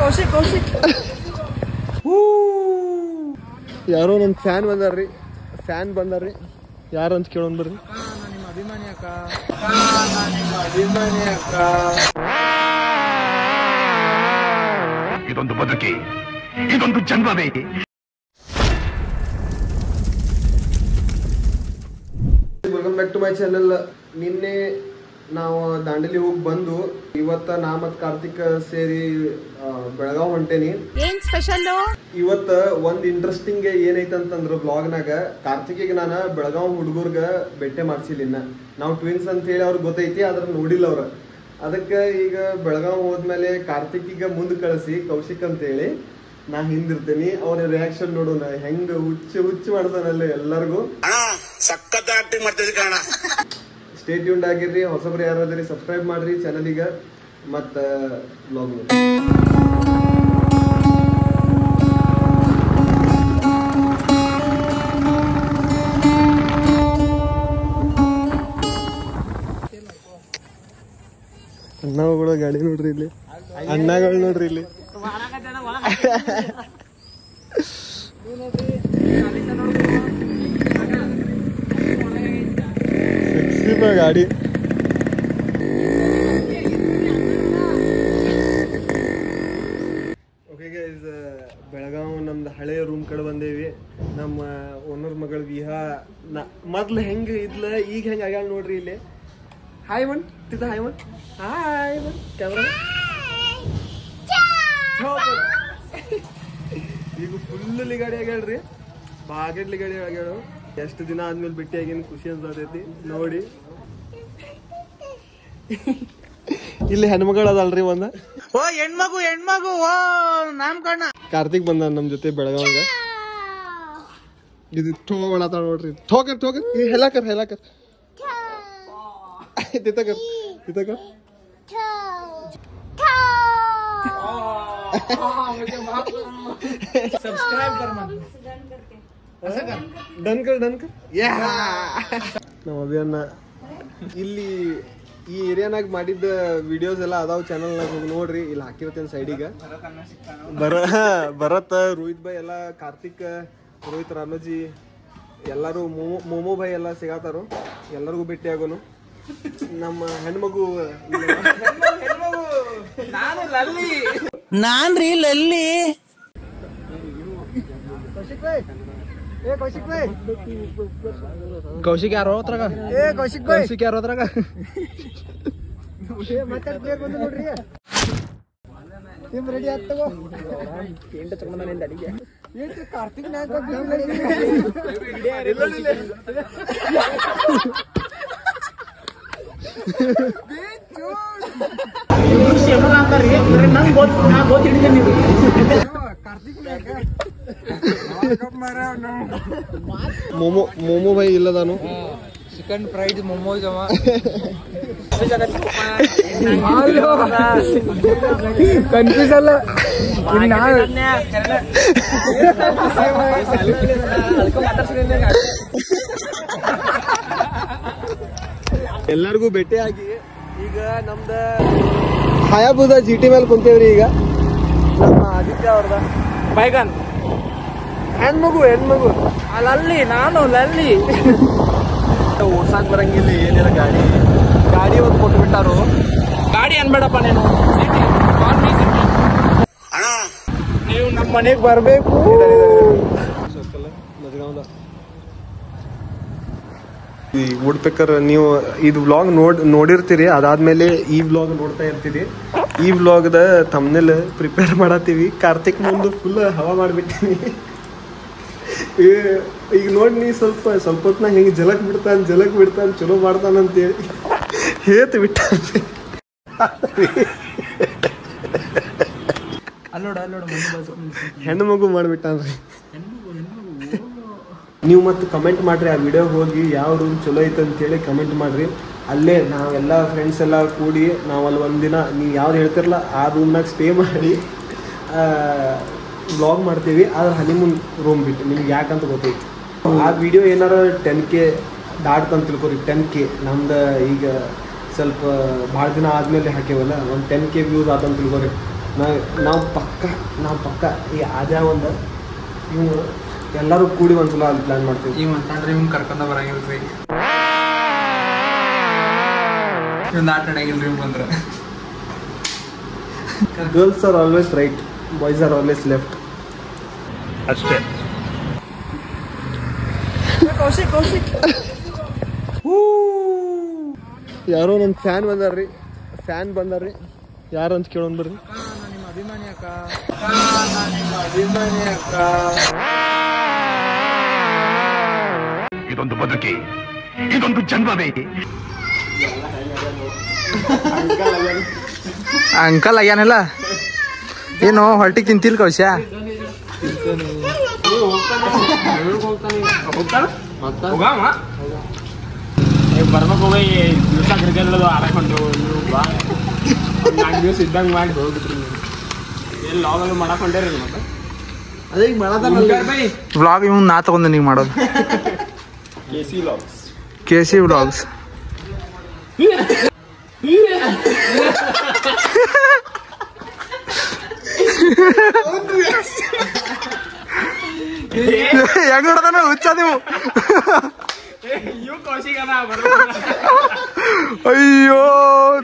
ಕೌಶಿಕ್ ಕೌಶಿಕ್ ಯಾರೋ ನನ್ನ fan ಬಂದಾರ್ರಿ fan ಬಂದಾರ್ರಿ ಯಾರು ಅಂತ ಕೇಳೋಣ ಬರ್ರಿ. ನಿಮ್ಮ ಅಭಿಮಾನಿ ಅಕ್ಕ ಅಭಿಮಾನಿ ಅಕ್ಕ. ಇದೊಂದು ಬದುಕಿ ಇದೊಂದು ಜನ್ಮವೇ. Welcome back to my channel. ನಿನ್ನೆ ನಾವು ದಾಂಡೇಲಿ ಹೋಗಿ ಬಂದು ಇವತ್ತ ನಾ ಮತ್ ಕಾರ್ತಿಕ್ ಸೇರಿ ಬೆಳಗಾವ್ ಹೊಂಟೇನಿ. ಏನ್ ಸ್ಪೆಷಲ್ ಇವತ್ತ ಒಂದ್ ಇಂಟ್ರೆಸ್ಟಿಂಗ್ ಏನೈತಂತಂದ್ರ ಬ್ಲಾಗ್ನಾಗ ಕಾರ್ತಿಕ್ಗೆ ನಾನು ಬೆಳಗಾವ್ ಹುಡುಗರ್ಗ ಭೇಟಿ ಮಾಡ್ಸಿಲ್ಲ. ನಾವು ಟ್ವಿನ್ಸ್ ಅಂತ ಹೇಳಿ ಅವ್ರಿಗೆ ಗೊತ್ತೈತಿ, ಆದ್ರ ನೋಡಿಲ್ಲ ಅವ್ರ. ಅದಕ್ಕೆ ಈಗ ಬೆಳಗಾವ್ ಹೋದ್ಮೇಲೆ ಕಾರ್ತಿಕ್ಗ ಮುಂದ್ ಕಳಿಸಿ ಕೌಶಿಕ್ ಅಂತ ಹೇಳಿ ನಾ ಹಿಂದಿರ್ತೇನಿ. ಅವ್ರ ರಿಯಾಕ್ಷನ್ ನೋಡೋಣ ಹೆಂಗ ಹುಚ್ಚು ಮಾಡ್ತಾನಲ್ಲ ಎಲ್ಲರಿಗೂ. ಸಖತ್ ಆಕ್ಟಿಂಗ್ ಮಾಡ್ತಿದ್ದೆ ಕಾರಣ. ಸ್ಟೇ ಟ್ಯೂನ್ಡ್ ಆಗಿರ್ರಿ. ಹೊಸಬ್ರು ಯಾರಾದ್ರಿ ಸಬ್ಸ್ಕ್ರೈಬ್ ಮಾಡ್ರಿ ಚಾನಲಿಗ ಮತ್ತ ಬ್ಲಾಗ್ ಅಣ್ಣಗಳು ಗಾಡಿ ನೋಡ್ರಿ ಇಲ್ಲಿ, ಅಣ್ಣಗಳು ನೋಡ್ರಿ ಇಲ್ಲಿ. ಗಾಡಿ ಓಕೆ ಗೈಸ್, ಬೆಳಗಾವ್ ನಮ್ದು ಹಳೆಯ ರೂಮ್ ಕಡೆ ಬಂದೇವಿ. ನಮ್ಮ ಓನರ್ ಮಗಳ ವಿಹಾ ಮೊದ್ಲು ಹೆಂಗ ಇದ್ಲ ಈಗ ಹೆಂಗ ಆಗ್ಯಾಳ ನೋಡ್ರಿ ಇಲ್ಲಿ. ಹಾಯ್ ಮನ್ ತಿದ್ದ ಹಾಯ್ ಮನ್ ಹಾಯ್ ಮನ್ ಕ್ಯಾಮ್ರಾ ಈಗ ಫುಲ್ ಗಾಡಿ ಆಗ್ಯಾಳ್ರಿ, ಬಾಗಡ್ಲಿ ಗಾಡಿ ಆಗ್ಯಾಳು. ಎಷ್ಟು ದಿನ ಆದ್ಮೇಲೆ ಭೇಟಿ ಆಗಿನ ಖುಷಿ ಅನ್ಸತೈತಿ ನೋಡಿ. ಇಲ್ಲಿ ಹೆಣ್ಮಗಳು ಅದಲ್ರಿ ಒಂದ. ಓ ಹೆಣ್ಮಗು ಹೆಣ್ಮಗು ಓ ನಾಮಕರಣ. ಕಾರ್ತಿಕ್ ಬಂದ ನಮ್ ಜೊತೆ ಬೆಳಗಾವ್ಗ. ಇದು ಥೋಗಳಾತ ನೋಡ್ರಿ. ಥೋಕರ್ ಥೋಕರ್ ಹೆಲಾಕರ್ ಹೆಲಾಕರ್ ತಿತಕರ್ ತಿತಕರ್ सब्सक्राइब कर मन ಡನ್ ಕರ್ ಡನ್ ಕರ್. ನಮ್ಮ ಅಭಿಯನ್ನ ಇಲ್ಲಿ ಈ ಏರಿಯಾನಾಗ ಮಾಡಿದ್ದ ವಿಡಿಯೋಸ್ ಎಲ್ಲ ಅದಾವ ಚಾನಲ್ನಾಗ ಹೋಗಿ ನೋಡ್ರಿ. ಇಲ್ಲಿ ಹಾಕಿರ್ತೇನೆ ಸೈಡಿಗೆ. ಭರತ್ ರೋಹಿತ್ ಭಾಯ್ ಎಲ್ಲ, ಕಾರ್ತಿಕ್, ರೋಹಿತ್, ರಾಮೋಜಿ ಎಲ್ಲರೂ, ಮೋಮೋ ಭಾಯ್ ಎಲ್ಲ ಸಿಗತ್ತಾರು. ಎಲ್ಲರಿಗೂ ಭೇಟಿ ಆಗೋನು. ನಮ್ಮ ಹೆಣ್ಮಗು ನಾನು ಲಲ್ಲಿ ನಾನ್ರಿ ಲಲ್ಲಿ. ಕೌಶಿಕ್ ಯಾರೋ ಅದ್ರಾಗ. ಕೌಶಿಕ್ ಯಾರೋ ಅದ್ರಾಗ. ನೋಡ್ರಿ ರೆಡಿ ಆಗ್ತವ. ಕಾರ್ತಿಕ್ ಮೋಮೋ ಮೋಮೋ ಭಾಯ್ ಇಲ್ಲದಾನು. ಚಿಕನ್ ಫ್ರೈಡ್ ಮೊಮೋಸ್ ಅವ ಕನ್ಫ್ಯೂಸ್ ಅಲ್ಲ. ಎಲ್ಲರಿಗೂ ಭೇಟಿ ಆಗಿ ಈಗ ನಮ್ದ ಹಯಾಬುದ ಜಿಟಿ ಮೇಲೆ ಕುಂತೇವ್ರಿ. ಈಗ ನಮ್ಮ ಆದಿತ್ಯ ಅವ್ರದ ಬೈಗನ್ ಹೆಣ್ಮಗು ಹೆಣ್ಮಗು ಲಲ್ಲಿ, ನಾನು ಲಲ್ಲಿ. ಓಡ್ಸಾಕ್ ಬರಂಗಿಲ್ಲ ಏನಿಲ್ಲ. ಗಾಡಿ ಗಾಡಿ ಒಂದು ಕೊಟ್ಟು ಬಿಟ್ಟಾರು. ಗಾಡಿ ಅನ್ಬೇಡಪ್ಪ ನೀನು, ನೀವು ನಮ್ಮ ಮನೆಗೆ ಬರ್ಬೇಕು. ಈ ವುಡ್ ಪೆಕ್ಕರ್ ನೀವು ಇದು ವ್ಲಾಗ್ ನೋಡಿರ್ತೀರಿ. ಅದಾದ್ಮೇಲೆ ಈ ವ್ಲಾಗ್ ನೋಡ್ತಾ ಇರ್ತೀರಿ. ಈ ವ್ಲಾಗ್ದ ಥಂಬ್ನೇಲ್ ಪ್ರಿಪೇರ್ ಮಾಡತ್ತೀವಿ. ಕಾರ್ತಿಕ್ ಮುಂದೆ ಫುಲ್ ಹವಾ ಮಾಡಿಬಿಟ್ಟಿನಿ. ಈಗ ನೋಡಿ ನೀ ಸ್ವಲ್ಪ ಹೊತ್ನಾಗ ಹೆಂಗೆ ಜಲಕ್ ಬಿಡ್ತಾನೆ ಚಲೋ ಮಾಡ್ತಾನಂತೇಳಿ ಹೇತ್ ಬಿಟ್ಟ. ಹೆಣ್ಣು ಮಗು ಮಾಡಿಬಿಟ್ಟಾನ್ರಿ. ನೀವು ಮತ್ತೆ ಕಮೆಂಟ್ ಮಾಡ್ರಿ ಆ ವಿಡಿಯೋ ಹೋಗಿ ಯಾವ ರೂಮ್ ಚಲೋ ಐತೆ ಅಂತೇಳಿ ಕಮೆಂಟ್ ಮಾಡ್ರಿ. ಅಲ್ಲೇ ನಾವೆಲ್ಲ ಫ್ರೆಂಡ್ಸ್ ಎಲ್ಲ ಕೂಡಿ ನಾವು ಅಲ್ಲಿ ಒಂದಿನ ನೀವು ಯಾವ್ದು ಹೇಳ್ತಿರಲ್ಲ ಆ ರೂಮ್ನಾಗ ಸ್ಟೇ ಮಾಡಿ ವ್ಲಾಗ್ ಮಾಡ್ತೀವಿ. ಆದ್ರೆ ಹನಿಮೂನ್ ರೂಮ್ ಬಿಟ್ಟು ನಿಮ್ಗೆ ಯಾಕಂತ ಗೊತ್ತೈತಿ. ಆ ವಿಡಿಯೋ ಏನಾರ 10K ದಾಟ್ತಂತ ತಿಳ್ಕೊರಿ. 10K ನಮ್ದು ಈಗ ಸ್ವಲ್ಪ ಭಾಳ ದಿನ ಆದಮೇಲೆ ಹಾಕೇವಲ್ಲ, ಒಂದು 10K ವ್ಯೂಸ್ ಆತಂತ ತಿಳ್ಕೊರಿ. ನಾವು ಪಕ್ಕ ಈ ಆಜಾ ಒಂದು ಇವು ಎಲ್ಲರೂ ಕೂಡಿ ಒಂದ್ಸಲ ಅಲ್ಲಿ ಪ್ಲಾನ್ ಮಾಡ್ತೀವಿ. ಈ ಮಾತಾಡ್ರಿ ಇವ್ನು ಕರ್ಕೊಂಡ ಬರಂಗಿಲ್ರಿ, ಇವ್ನು ಆಟ ಆಡಂಗಿಲ್ರಿ ಇವ್ ಬಂದ್ರೆ. Girls are always right, boys are always left ಅಷ್ಟೇ. ಯಾರೋ ನನ್ನ ಫ್ಯಾನ್ ಬಂದಾರ್ರಿ ಯಾರು ಅಂತ ಕೇಳೋಣ ಬರ್ರಿ. ನಿಮ್ಮ ಅಭಿಮಾನಿ ಅಕ್ಕ, ಇದೊಂದು ಬದುಕಿ, ಇದೊಂದು ಜನ್ಮವೇ. ಅಂಕಲ್ ಆಗ್ಯಾನಲ್ಲ ಏನು ಹೊಟ್ಟಿಗೆ ತಿಂತಿಲ್ ಕೌಶ. ಬರ್ಬೇಕು ಹೋಗಿ ದಿವಸ ಕ್ರಿಕೆಟ್ ಆಡಕೊಂಡು ನಾಲ್ಕು ದಿವಸ ಇದ್ದಂಗೆ ಮಾಡಿ ಹೋಗ್ಬಿಟ್ರಿ ನೀವು. ಎಲ್ಲಿ ಲಾಗಲ್ಲಿ ಮಾಡಕೊಂಡೇರಿ ಮತ್ತೆ ಅದೇ ಈಗ ವ್ಲಾಗ್ ಇವ್ ನಾ ತಗೊಂಡೆ ನೀವು ಮಾಡೋದು. KC vlogs. ಹೆಂಗ್ ನೋಡೋದ ಹುಚ್ಚ ನೀವು. ಅಯ್ಯೋ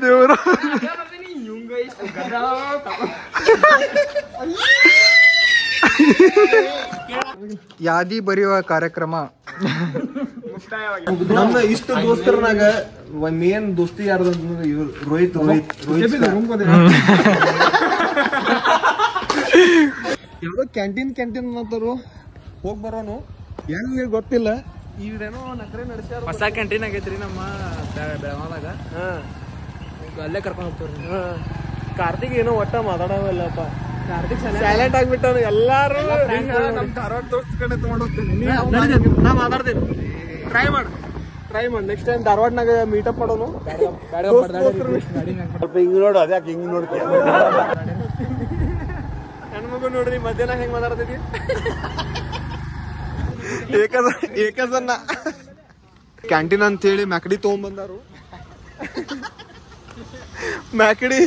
ದೇವ್ರ, ಯಾದಿ ಬರೆಯುವ ಕಾರ್ಯಕ್ರಮ. ನಮ್ಮ ಇಷ್ಟು ದೋಸ್ತರನಾಗ ಮೇನ್ ದೋಸ್ತಿ ಯಾರ್ದು ಅಂತಂದ್ರೆ ರೋಹಿತ್ ಯಾವ್ದೋ ಕ್ಯಾಂಟೀನ್ ಅಂತಾರು ಹೋಗ್ ಬರೋನು ಎಲ್ಲಿ ಗೊತ್ತಿಲ್ಲ. ಇವ್ರೇನೋ ನಕರೆ ನಡೆಸ್ಯಾರ. ಹೊಸ ಕ್ಯಾಂಟೀನ್ ಆಗೈತ್ರಿ ನಮ್ಮ ಬೆಳಗಾವದಾಗ, ಅಲ್ಲೇ ಕರ್ಕೊಂಡು ಹೋಗ್ತಾವ್ರಿ. ಕಾರ್ತಿಕ್ ಏನೋ ಒಟ್ಟ ಮಾತಾಡೋಲ್ಲಪ್ಪ. ಕಾರ್ತಿಕ್ ಸೈಲೆಂಟ್ ಆಗ್ಬಿಟ್ಟಾನು. ಎಲ್ಲಾರು ನಮ್ ಧಾರವಾಡ ದೋಸ್ತ ಕಡೆ ತಗೊಂಡ್ ಹೋಗ್ತೇನೆ. ನಾ ಮಾತಾಡ್ತೇನೆ. ಟ್ರೈ ಮಾಡಿ ನೆಕ್ಸ್ಟ್ ಟೈಮ್ ಧಾರವಾಡನಾಗ ಮೀಟಪ್ ಮಾಡೋನು. ಹಿಂಗ್ ನೋಡು, ಅದ್ಯಾಕೆ ಹಿಂಗ್ ನೋಡ್ತೀಯ? ಹೆಣ್ಮಗು ನೋಡ್ರಿ ಮಧ್ಯಾಹ್ನ ಹೆಂಗ್ ಮಾತಾಡ್ತೈತಿ. ಏಕಸನ್ನ ಕ್ಯಾಂಟೀನ್ ಅಂತ ಹೇಳಿ ಮ್ಯಾಕಡಿ ತಗೊಂಡ್ಬಂದಾರು. ಮ್ಯಾಕಡಿ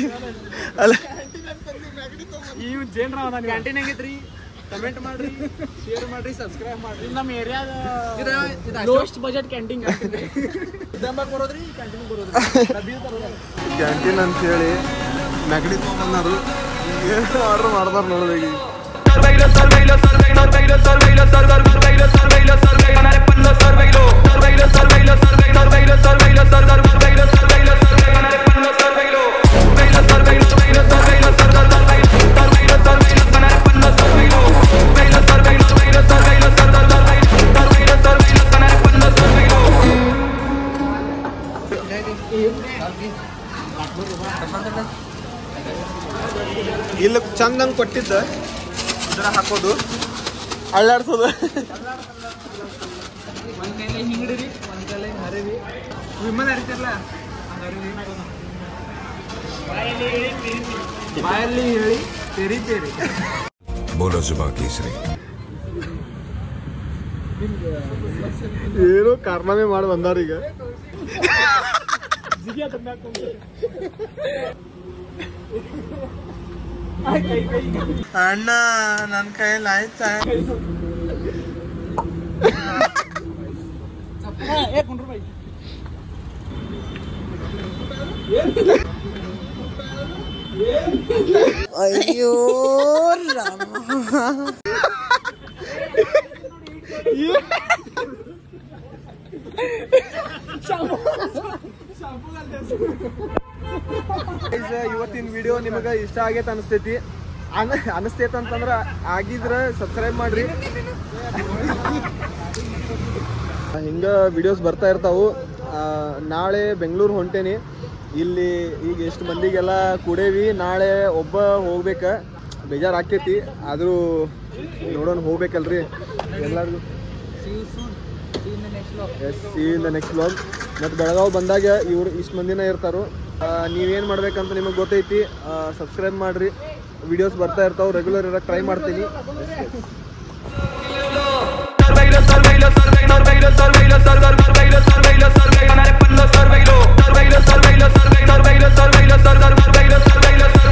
ಅಲ್ಲ, ಕ್ಯಾಂಟೀನ್ ಆಗೈತ್ರಿ. ಕಮೆಂಟ್ ಮಾಡ್ರಿ, ಶೇರ್ ಮಾಡ್ರಿ, ಸಬ್ಸ್ಕ್ರೈಬ್ ಮಾಡ್ರಿ. ನಮ್ಮ ಏರಿಯಾದ ಲೋಯೆಸ್ಟ್ ಬಜೆಟ್ ಕ್ಯಾಂಟೀನ್ ಬರೋದ್ರಿ. ಕ್ಯಾಂಟೀನ್ ಅಂತ ಹೇಳಿ ಮ್ಯಾಕಡಿ ತಗೊಂಡ್ಬಂದಾರು. ಏನು ಆರ್ಡರ್ ಮಾಡ್ದಾರ ನೋಡೋದೀಗ. ಇಲ್ಲ ಚಂದಂಗ್ ಕೊಟ್ಟಿದ್ದ ಇದರ ಹಾಕೋದು, ಅಳ್ಳಾಡ್ಸೋದು. ಒಂದ್ ಕೈಲಿ ಹಿಂಗಡಿರಿ, ಒಂದ್ ಕೈಲಿ ಹರಿರಿ. ವಿಮನ್ ಹರಿತಾರಲ್ಲ ಬಾಯಲ್ಲಿ ಹೇಳಿ ತೆರಿತೇರಿ. ಬೋಲೋ ಜುಬಾ ಕೇಸರಿ. ಏನೋ ಕಾರ್ನಾಮೆ ಮಾಡಿ ಬಂದಾರೀಗ. ಅಣ್ಣ ನನ್ ಕೈಯಲ್ಲಿ ಆಯ್ತಾ? ಅಯ್ಯೋ ಇವತ್ತಿನ ವಿಡಿಯೋ ನಿಮಗ ಇಷ್ಟ ಆಗೈತೆ ಅನಿಸ್ತೈತೆ ಅಂತಂದ್ರ ಆಗಿದ್ರ ಸಬ್ಸ್ಕ್ರೈಬ್ ಮಾಡ್ರಿ. ಹಿಂಗ ವಿಡಿಯೋಸ್ ಬರ್ತಾ ಇರ್ತಾವು. ನಾಳೆ ಬೆಂಗಳೂರು ಹೊಂಟೇನಿ. ಇಲ್ಲಿ ಈಗ ಎಷ್ಟು ಮಂದಿಗೆಲ್ಲ ಕೂಡೇವಿ. ನಾಳೆ ಒಬ್ಬ ಹೋಗ್ಬೇಕ, ಬೇಜಾರು ಆಕೈತಿ. ಆದ್ರೂ ನೋಡೋಣ, ಹೋಗ್ಬೇಕಲ್ರಿ ಎಲ್ಲರಿಗೂ. see you in the next vlog. ಮತ್ತು ಬೆಳಗಾವ್ ಬಂದಾಗ ಇವ್ರು ಇಷ್ಟು ಮಂದಿನ ಇರ್ತಾರೋ. ನೀವೇನು ಮಾಡ್ಬೇಕಂತ ನಿಮಗೆ ಗೊತ್ತೈತಿ. ಸಬ್ಸ್ಕ್ರೈಬ್ ಮಾಡ್ರಿ, ವಿಡಿಯೋಸ್ ಬರ್ತಾ ಇರ್ತಾವೆ. ರೆಗ್ಯುಲರ್ ಇರೋಕ್ಕೆ ಟ್ರೈ ಮಾಡ್ತೀನಿ. Sarvailo